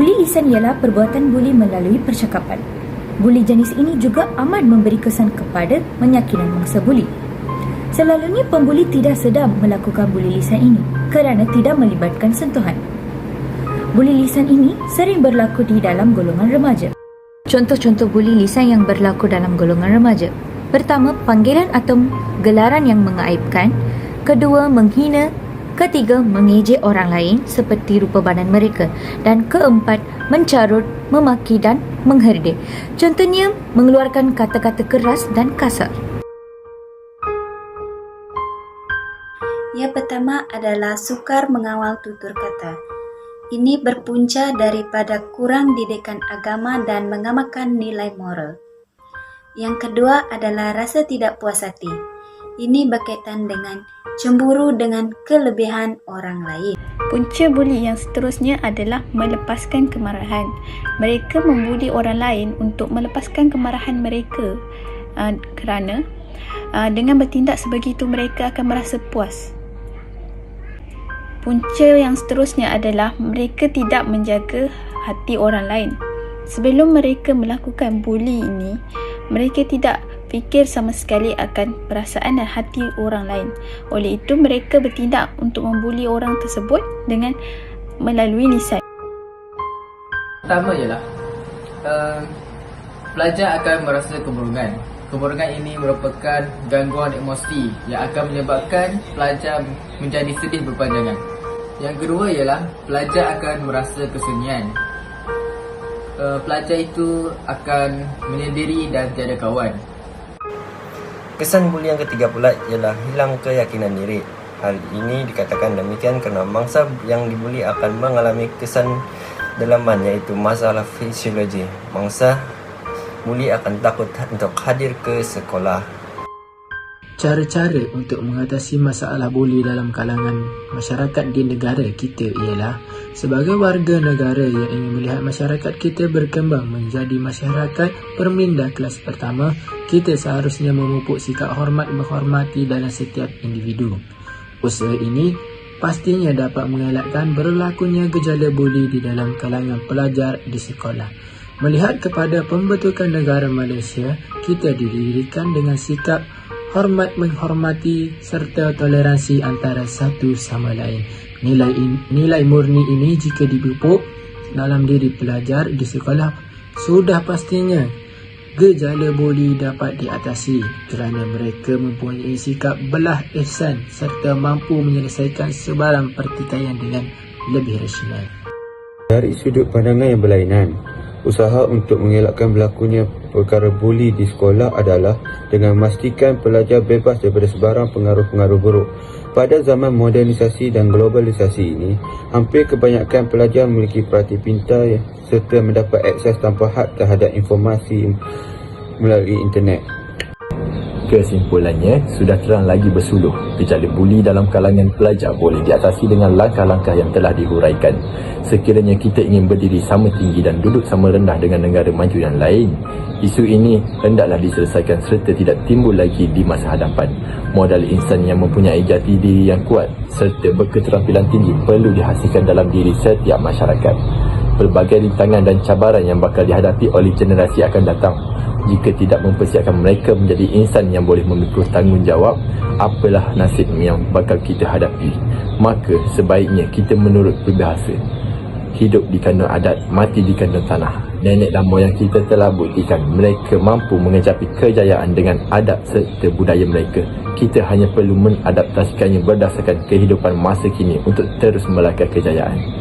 Buli lisan ialah perbuatan buli melalui percakapan. Buli jenis ini juga amat memberi kesan kepada meyakinkan mangsa buli. Selalunya pembuli tidak sedang melakukan buli lisan ini kerana tidak melibatkan sentuhan. Buli lisan ini sering berlaku di dalam golongan remaja. Contoh-contoh buli lisan yang berlaku dalam golongan remaja. Pertama, panggilan atau gelaran yang mengaibkan. Kedua, menghina. Ketiga, mengejek orang lain seperti rupa badan mereka. Dan keempat, mencarut, memaki dan mengherdik. Contohnya, mengeluarkan kata-kata keras dan kasar. Yang pertama adalah sukar mengawal tutur kata. Ini berpunca daripada kurang didikan agama dan mengamalkan nilai moral. Yang kedua adalah rasa tidak puas hati. Ini berkaitan dengan cemburu dengan kelebihan orang lain. Punca buli yang seterusnya adalah melepaskan kemarahan. Mereka membuli orang lain untuk melepaskan kemarahan mereka kerana dengan bertindak sebegitu mereka akan merasa puas. Punca yang seterusnya adalah mereka tidak menjaga hati orang lain. Sebelum mereka melakukan buli ini, mereka tidak fikir sama sekali akan perasaan dan hati orang lain. Oleh itu, mereka bertindak untuk membuli orang tersebut dengan melalui lisan. Pertama ialah pelajar akan merasa kemurungan. Kemurungan ini merupakan gangguan emosi yang akan menyebabkan pelajar menjadi sedih berpanjangan. Yang kedua ialah pelajar akan merasa kesunyian. Pelajar itu akan menyendiri dan tiada kawan. Kesan buli yang ketiga pula ialah hilang keyakinan diri. Hal ini dikatakan demikian kerana mangsa yang dibuli akan mengalami kesan dalaman iaitu masalah fisiologi. Mangsa buli akan takut untuk hadir ke sekolah. Cara-cara untuk mengatasi masalah buli dalam kalangan masyarakat di negara kita ialah sebagai warga negara yang ingin melihat masyarakat kita berkembang menjadi masyarakat berminda kelas pertama, kita seharusnya memupuk sikap hormat menghormati dalam setiap individu. Usaha ini pastinya dapat mengelakkan berlakunya gejala buli di dalam kalangan pelajar di sekolah. Melihat kepada pembentukan negara Malaysia, kita didirikan dengan sikap hormat menghormati serta toleransi antara satu sama lain. Nilai murni ini jika dipupuk dalam diri pelajar di sekolah, sudah pastinya gejala buli dapat diatasi kerana mereka mempunyai sikap belah ihsan serta mampu menyelesaikan sebarang pertikaian dengan lebih rasional. Dari sudut pandangan yang berlainan, usaha untuk mengelakkan berlakunya perkara buli di sekolah adalah dengan memastikan pelajar bebas daripada sebarang pengaruh-pengaruh buruk. Pada zaman modernisasi dan globalisasi ini, hampir kebanyakan pelajar memiliki perhati pintar serta mendapat akses tanpa had terhadap informasi melalui internet. Kesimpulannya, sudah terang lagi bersuluh, gejala buli dalam kalangan pelajar boleh diatasi dengan langkah-langkah yang telah dihuraikan. Sekiranya kita ingin berdiri sama tinggi dan duduk sama rendah dengan negara maju yang lain, isu ini hendaklah diselesaikan serta tidak timbul lagi di masa hadapan. Modal insan yang mempunyai jati diri yang kuat serta berketerampilan tinggi perlu dihasilkan dalam diri setiap masyarakat. Pelbagai rintangan dan cabaran yang bakal dihadapi oleh generasi akan datang. Jika tidak mempersiapkan mereka menjadi insan yang boleh memikul tanggungjawab, apalah nasib yang bakal kita hadapi. Maka sebaiknya kita menurut peribahasa, hidup di kandung adat, mati di kandung tanah. Nenek dan moyang kita telah buktikan mereka mampu mengecapi kejayaan dengan adab serta budaya mereka. Kita hanya perlu mengadaptasikannya berdasarkan kehidupan masa kini untuk terus melangkah kejayaan.